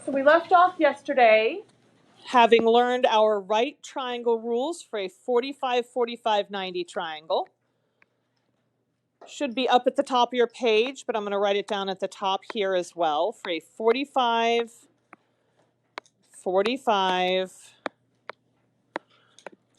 So we left off yesterday having learned our right triangle rules for a 45, 45, 90 triangle. Should be up at the top of your page, but I'm going to write it down at the top here as well. For a 45, 45,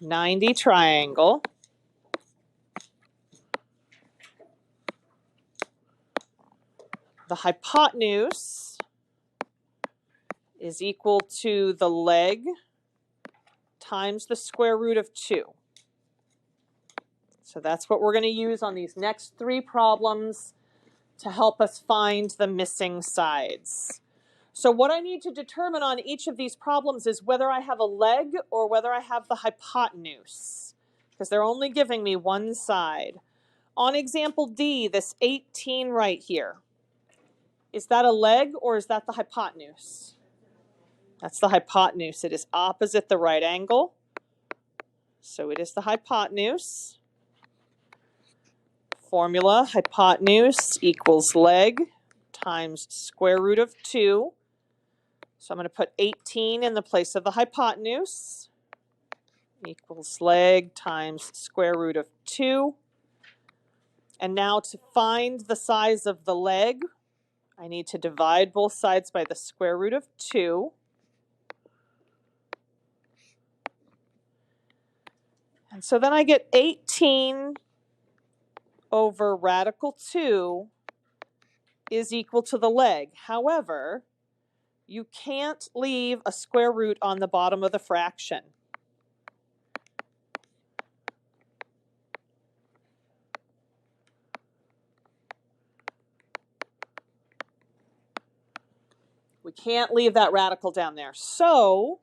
90 triangle, the hypotenuse is equal to the leg times the square root of 2. So that's what we're going to use on these next three problems to help us find the missing sides. So what I need to determine on each of these problems is whether I have a leg or whether I have the hypotenuse, because they're only giving me one side. On example D, this 18 right here, is that a leg or is that the hypotenuse? That's the hypotenuse. It is opposite the right angle, so it is the hypotenuse. Formula, hypotenuse equals leg times square root of 2. So I'm going to put 18 in the place of the hypotenuse equals leg times square root of 2. And now to find the size of the leg, I need to divide both sides by the square root of 2. And so then I get 18 over radical 2 is equal to the leg. However, you can't leave a square root on the bottom of the fraction. We can't leave that radical down there. So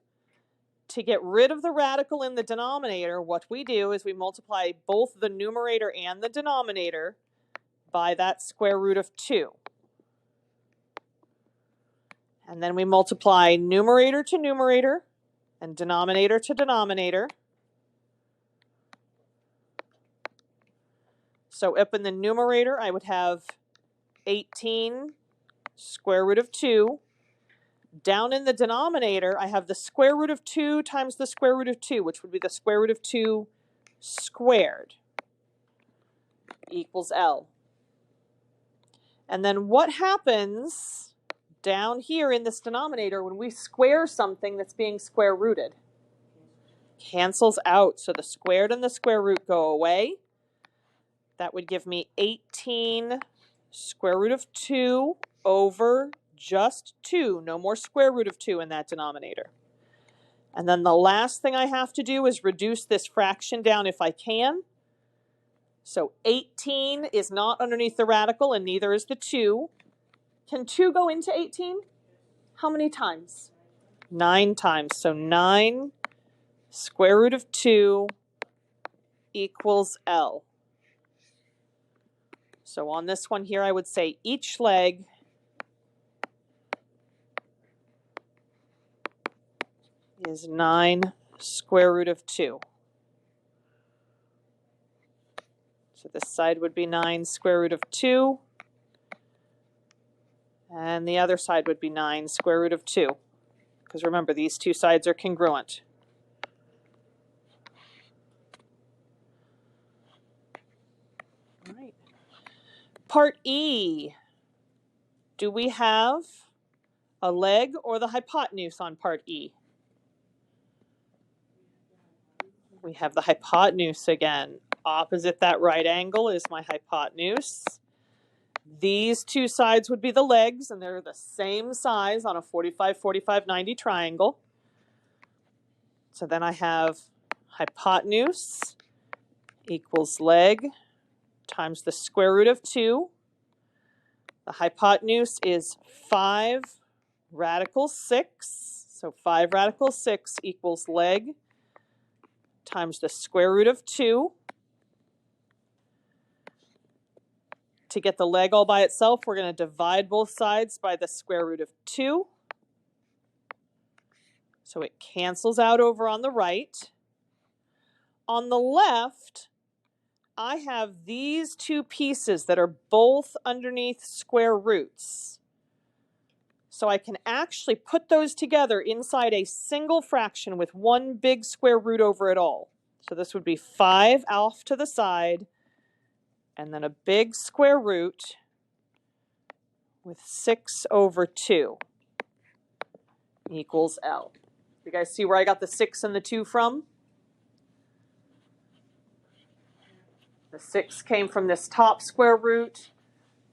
to get rid of the radical in the denominator, what we do is we multiply both the numerator and the denominator by that square root of 2. And then we multiply numerator to numerator and denominator to denominator. So up in the numerator, I would have 18 square root of 2. Down in the denominator, I have the square root of 2 times the square root of 2, which would be the square root of 2 squared equals L. And then what happens down here in this denominator when we square something that's being square rooted? Cancels out. So the squared and the square root go away. That would give me 18 square root of 2 over just 2. No more square root of 2 in that denominator. And then the last thing I have to do is reduce this fraction down if I can. So 18 is not underneath the radical and neither is the 2. Can 2 go into 18? How many times? 9 times. So 9 square root of 2 equals L. So on this one here, I would say each leg is 9 square root of 2. So this side would be 9 square root of 2. And the other side would be 9 square root of 2. Because remember, these two sides are congruent. All right. Part E. Do we have a leg or the hypotenuse on part E? We have the hypotenuse again. Opposite that right angle is my hypotenuse. These two sides would be the legs, and they're the same size on a 45, 45, 90 triangle. So then I have hypotenuse equals leg times the square root of 2. The hypotenuse is 5 radical 6. So 5 radical 6 equals leg times the square root of 2. To get the leg all by itself, we're going to divide both sides by the square root of 2. So it cancels out over on the right. On the left, I have these two pieces that are both underneath square roots. So I can actually put those together inside a single fraction with one big square root over it all. So this would be 5 off to the side, and then a big square root with 6 over 2 equals L. You guys see where I got the 6 and the 2 from? The 6 came from this top square root.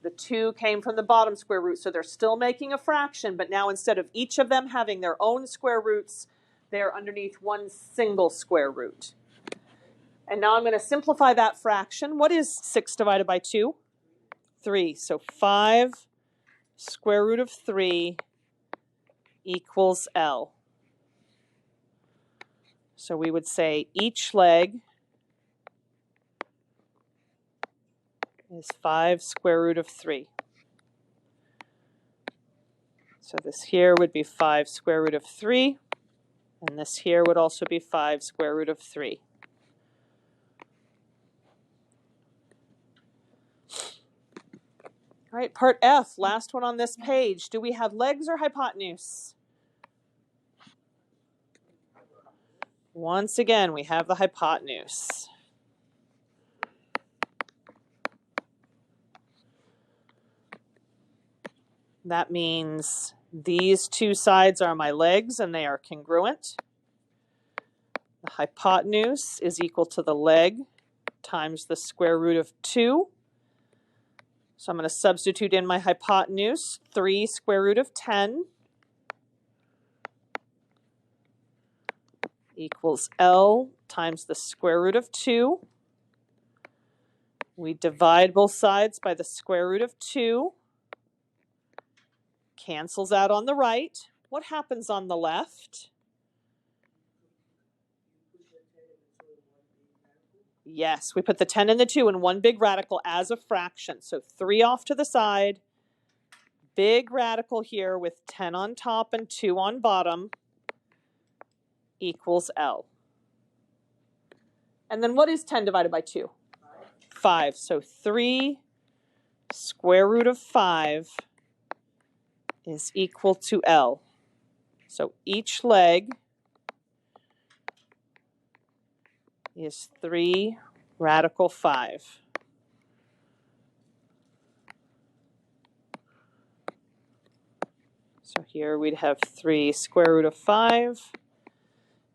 The 2 came from the bottom square root. So they're still making a fraction, but now instead of each of them having their own square roots, they're underneath one single square root. And now I'm going to simplify that fraction. What is 6 divided by 2? 3. So 5 square root of 3 equals L. So we would say each leg is 5 square root of 3. So this here would be 5 square root of 3, and this here would also be 5 square root of 3. All right, part F, last one on this page. Do we have legs or hypotenuse? Once again, we have the hypotenuse. That means these two sides are my legs and they are congruent. The hypotenuse is equal to the leg times the square root of 2. So I'm going to substitute in my hypotenuse, 3 square root of 10 equals L times the square root of 2. We divide both sides by the square root of 2. Cancels out on the right. What happens on the left? Yes, we put the 10 and the 2 in one big radical as a fraction. So 3 off to the side, big radical here with 10 on top and 2 on bottom equals L. And then what is 10 divided by 2? 5. So 3 square root of 5 is equal to L. So each leg is 3 radical 5. So here we'd have 3 square root of 5,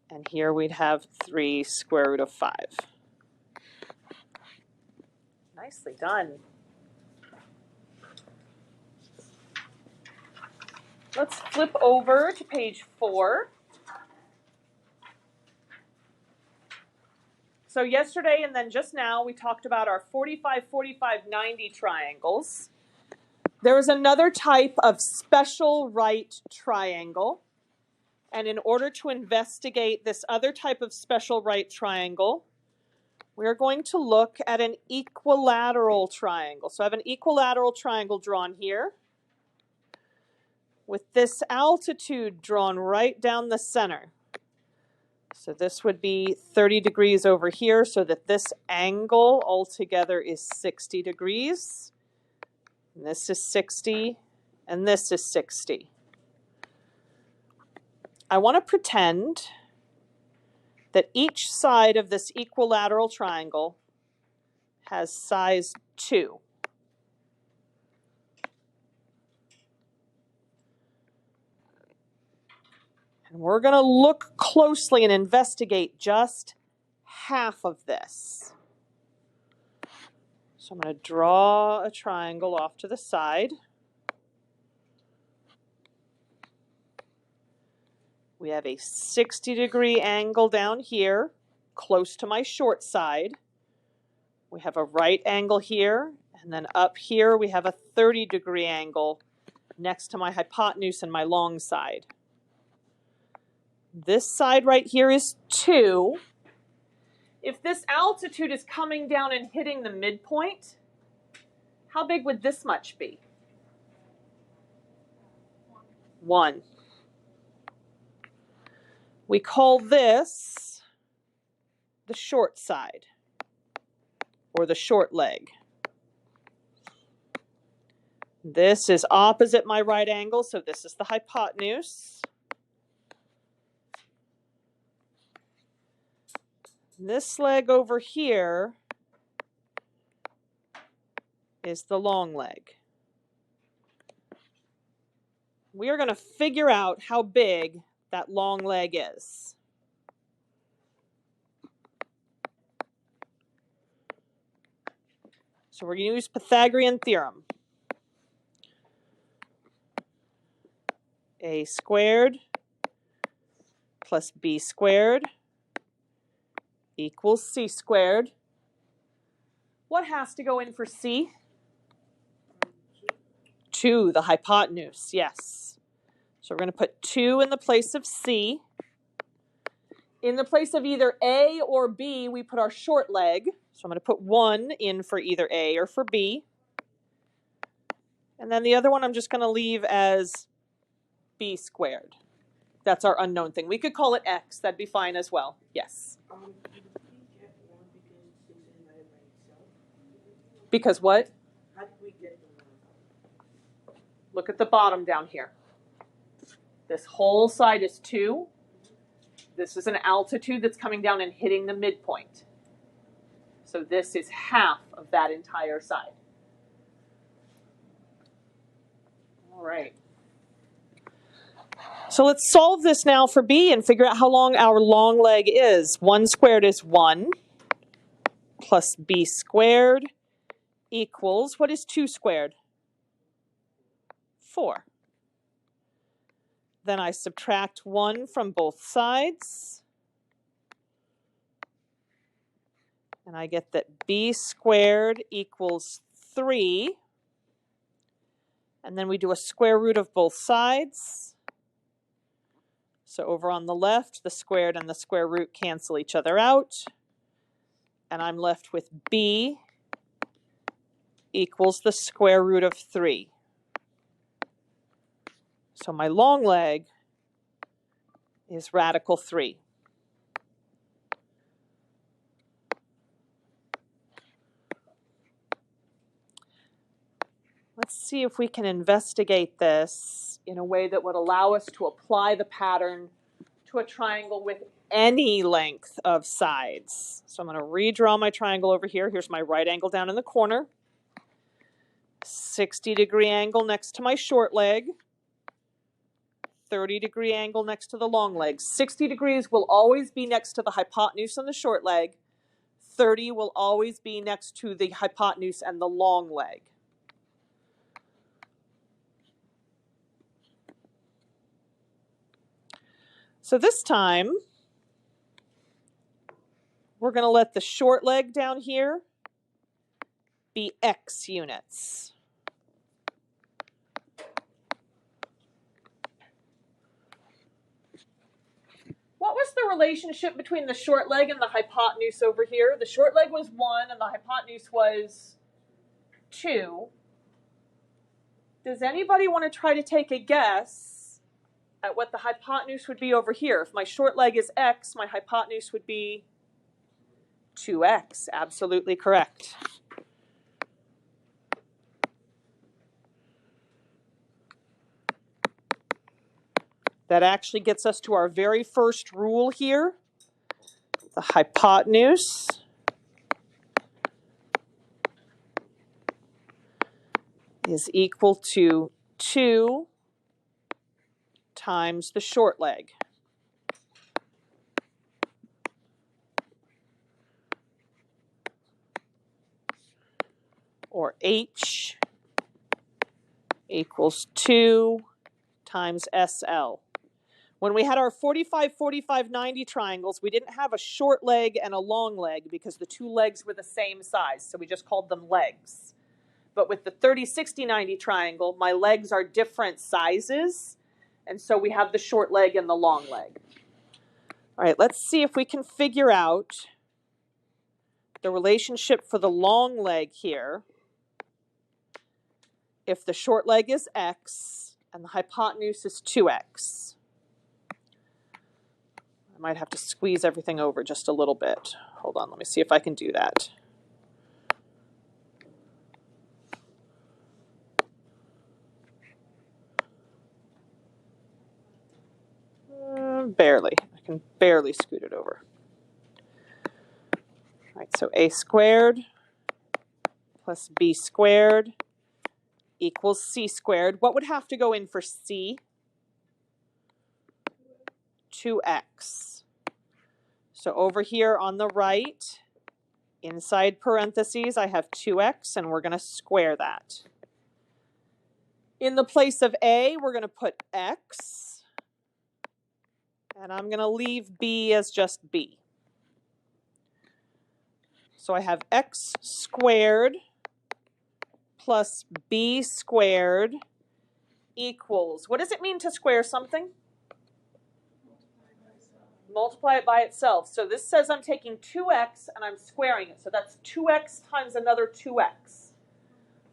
and here we'd have 3 square root of 5. Nicely done. Let's flip over to page 4. So yesterday and then just now we talked about our 45, 45, 90 triangles. There is another type of special right triangle. And in order to investigate this other type of special right triangle, we are going to look at an equilateral triangle. So I have an equilateral triangle drawn here with this altitude drawn right down the center. So this would be 30 degrees over here, so that this angle altogether is 60 degrees. And this is 60, and this is 60. I want to pretend that each side of this equilateral triangle has size 2. And we're going to look closely and investigate just half of this. So I'm going to draw a triangle off to the side. We have a 60-degree angle down here, close to my short side. We have a right angle here, and then up here we have a 30-degree angle next to my hypotenuse and my long side. This side right here is 2. If this altitude is coming down and hitting the midpoint, how big would this much be? 1. We call this the short side, or the short leg. This is opposite my right angle, so this is the hypotenuse. This leg over here is the long leg. We are going to figure out how big that long leg is. So we're going to use Pythagorean theorem. A squared plus b squared equals c squared. What has to go in for c? 2, the hypotenuse, yes. So we're going to put 2 in the place of c. In the place of either a or b, we put our short leg. So I'm going to put 1 in for either a or for b. And then the other one I'm just going to leave as b squared. That's our unknown thing. We could call it x. That'd be fine as well. Yes. Because what? How did we get the 1? Look at the bottom down here. This whole side is 2. This is an altitude that's coming down and hitting the midpoint. So this is half of that entire side. All right. So let's solve this now for b and figure out how long our long leg is. 1 squared is 1 plus b squared equals, what is 2 squared? 4. Then I subtract 1 from both sides. And I get that b squared equals 3. And then we do a square root of both sides. So over on the left, the squared and the square root cancel each other out. And I'm left with b equals the square root of 3. So my long leg is radical 3. Let's see if we can investigate this in a way that would allow us to apply the pattern to a triangle with any length of sides. So I'm going to redraw my triangle over here. Here's my right angle down in the corner. 60-degree angle next to my short leg. 30-degree angle next to the long leg. 60 degrees will always be next to the hypotenuse and the short leg. 30 will always be next to the hypotenuse and the long leg. So this time, we're going to let the short leg down here be x units. What was the relationship between the short leg and the hypotenuse over here? The short leg was 1 and the hypotenuse was 2. Does anybody want to try to take a guess at what the hypotenuse would be over here? If my short leg is x, my hypotenuse would be 2x. Absolutely correct. That actually gets us to our very first rule here. The hypotenuse is equal to 2 times the short leg. Or h equals 2 times SL. When we had our 45, 45, 90 triangles, we didn't have a short leg and a long leg because the two legs were the same size, so we just called them legs. But with the 30, 60, 90 triangle, my legs are different sizes, and so we have the short leg and the long leg. All right, let's see if we can figure out the relationship for the long leg here. If the short leg is x and the hypotenuse is 2x. I might have to squeeze everything over just a little bit. Hold on, let me see if I can do that. Barely. I can barely scoot it over. All right, so a squared plus b squared equals c squared. What would have to go in for c? 2x. So over here on the right, inside parentheses, I have 2x, and we're going to square that. In the place of a, we're going to put x, and I'm going to leave b as just b. So I have x squared plus b squared equals, what does it mean to square something? Multiply it by itself. So this says I'm taking 2x and I'm squaring it. So that's 2x times another 2x.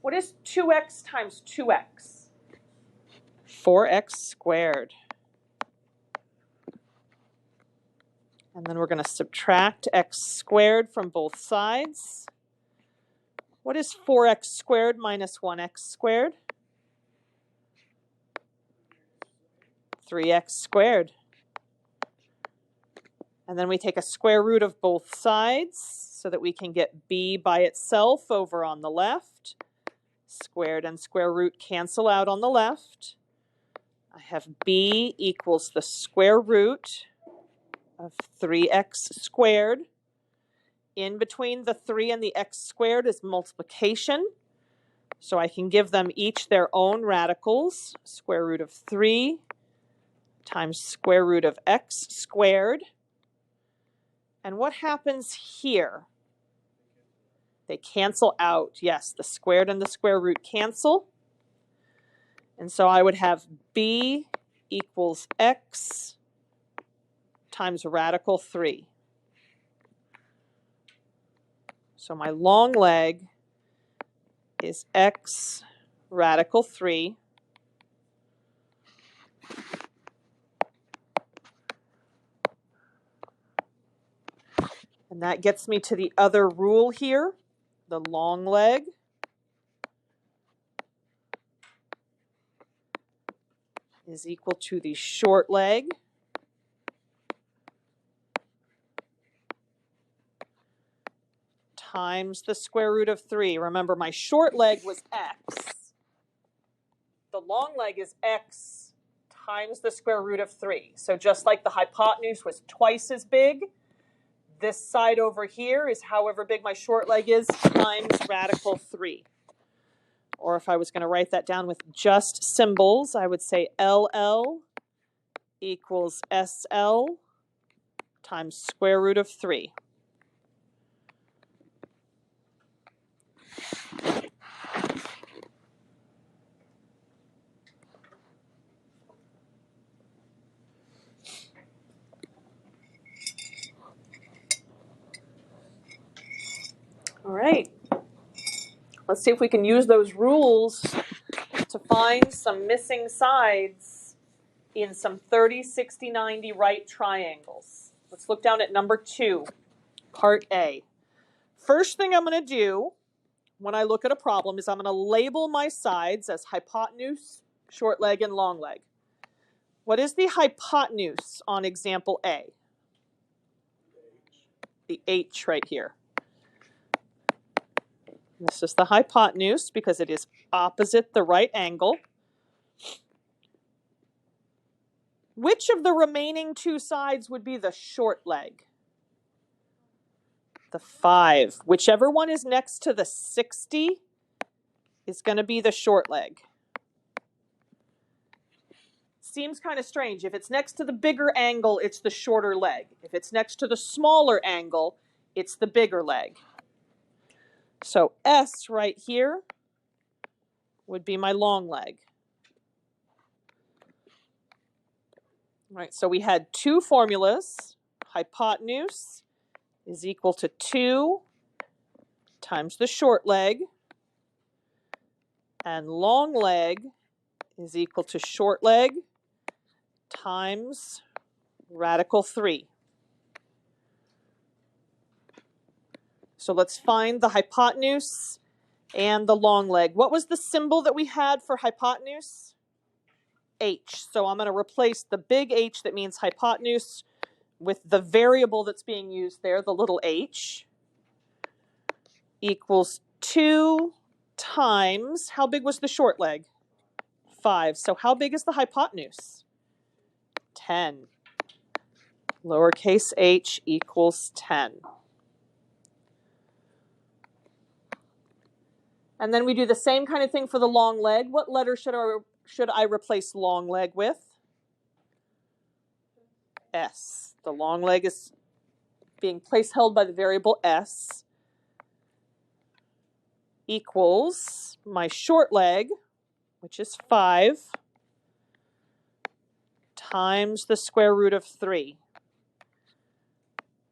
What is 2x times 2x? 4x squared. And then we're going to subtract x squared from both sides. What is 4x squared minus 1x squared? 3x squared. And then we take a square root of both sides so that we can get b by itself over on the left. Squared and square root cancel out on the left. I have b equals the square root of 3x squared. In between the 3 and the x squared is multiplication. So I can give them each their own radicals. Square root of 3 times square root of x squared. And what happens here? They cancel out. Yes, the squared and the square root cancel. And so I would have b equals x times radical 3. So my long leg is x radical 3. And that gets me to the other rule here, the long leg is equal to the short leg times the square root of 3. Remember, my short leg was x. The long leg is x times the square root of 3. So just like the hypotenuse was twice as big, this side over here is however big my short leg is times radical 3. Or if I was going to write that down with just symbols, I would say LL equals SL times square root of 3. All right. Let's see if we can use those rules to find some missing sides in some 30, 60, 90 right triangles. Let's look down at number 2, part A. First thing I'm going to do when I look at a problem is I'm going to label my sides as hypotenuse, short leg, and long leg. What is the hypotenuse on example A? The H right here. This is the hypotenuse because it is opposite the right angle. Which of the remaining two sides would be the short leg? The 5. Whichever one is next to the 60 is going to be the short leg. Seems kind of strange. If it's next to the bigger angle, it's the shorter leg. If it's next to the smaller angle, it's the bigger leg. So S right here would be my long leg. All right, so we had two formulas. Hypotenuse is equal to 2 times the short leg, and long leg is equal to short leg times radical 3. So let's find the hypotenuse and the long leg. What was the symbol that we had for hypotenuse? h. So I'm going to replace the big H that means hypotenuse with the variable that's being used there, the little h, equals 2 times, how big was the short leg? 5. So how big is the hypotenuse? 10. Lowercase h equals 10. And then we do the same kind of thing for the long leg. What letter should I replace long leg with? S. The long leg is being held by the variable s, equals my short leg, which is 5, times the square root of 3.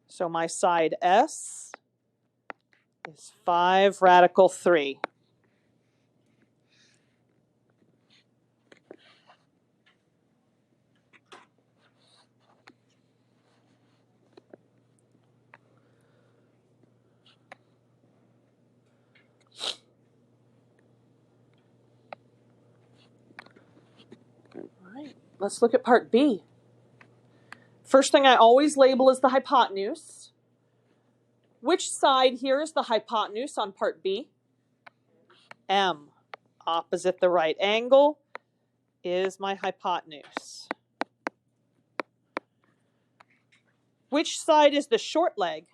So my side s is 5 radical 3. Let's look at part B. First thing I always label is the hypotenuse. Which side here is the hypotenuse on part B? M. Opposite the right angle is my hypotenuse. Which side is the short leg?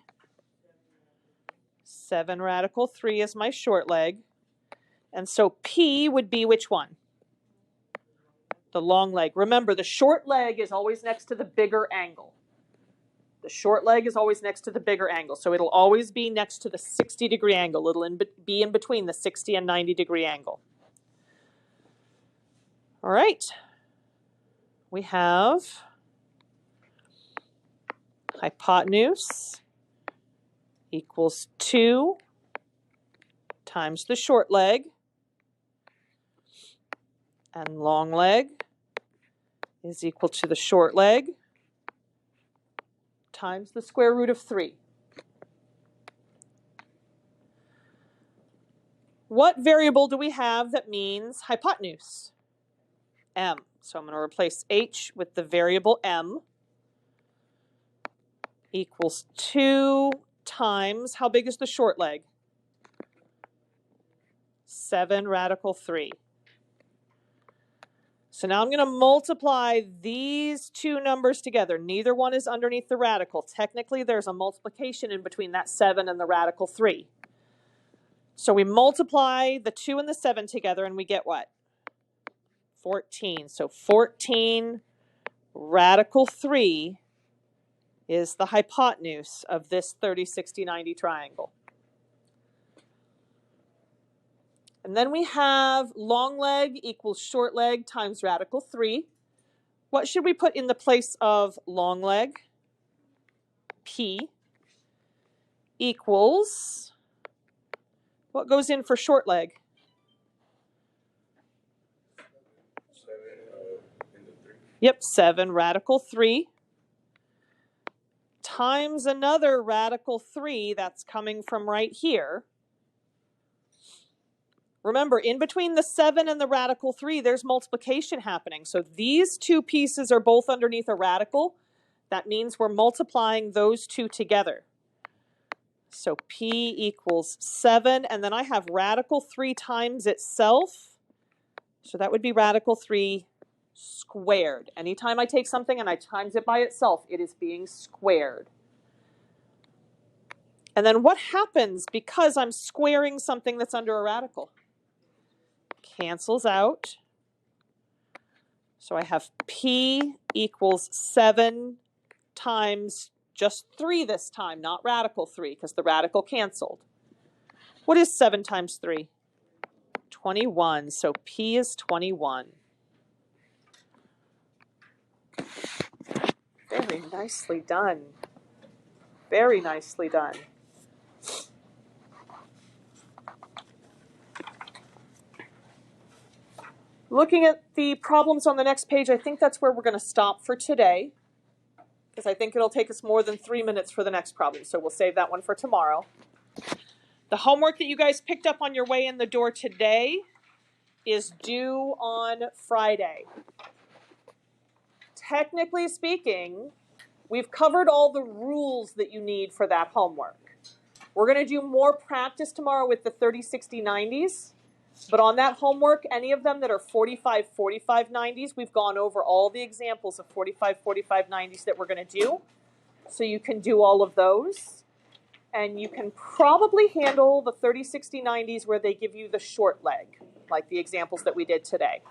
7 radical 3 is my short leg. And so P would be which one? The long leg. Remember, the short leg is always next to the bigger angle. The short leg is always next to the bigger angle. So it'll always be next to the 60-degree angle. It'll be in between the 60 and 90-degree angle. All right. We have hypotenuse equals 2 times the short leg, and long leg is equal to the short leg times the square root of 3. What variable do we have that means hypotenuse? M. So I'm going to replace h with the variable m, equals 2 times, how big is the short leg? 7 radical 3. So now I'm going to multiply these two numbers together. Neither one is underneath the radical. Technically, there's a multiplication in between that 7 and the radical 3. So we multiply the 2 and the 7 together, and we get what? 14. So 14 radical 3 is the hypotenuse of this 30, 60, 90 triangle. And then we have long leg equals short leg times radical 3. What should we put in the place of long leg? P equals, what goes in for short leg? 7 into 3. Yep, 7 radical 3 times another radical 3 that's coming from right here. Remember, in between the 7 and the radical 3, there's multiplication happening. So these two pieces are both underneath a radical. That means we're multiplying those two together. So P equals 7, and then I have radical 3 times itself. So that would be radical 3 squared. Anytime I take something and I times it by itself, it is being squared. And then what happens because I'm squaring something that's under a radical? Cancels out. So I have P equals 7 times just 3 this time, not radical 3, because the radical canceled. What is 7 times 3? 21. So P is 21. Very nicely done. Very nicely done. Looking at the problems on the next page, I think that's where we're going to stop for today, because I think it'll take us more than 3 minutes for the next problem, so we'll save that one for tomorrow. The homework that you guys picked up on your way in the door today is due on Friday. technically speaking, we've covered all the rules that you need for that homework. We're going to do more practice tomorrow with the 30, 60, 90s. But on that homework, any of them that are 45, 45, 90s, we've gone over all the examples of 45, 45, 90s that we're going to do. So you can do all of those. And you can probably handle the 30, 60, 90s where they give you the short leg, like the examples that we did today.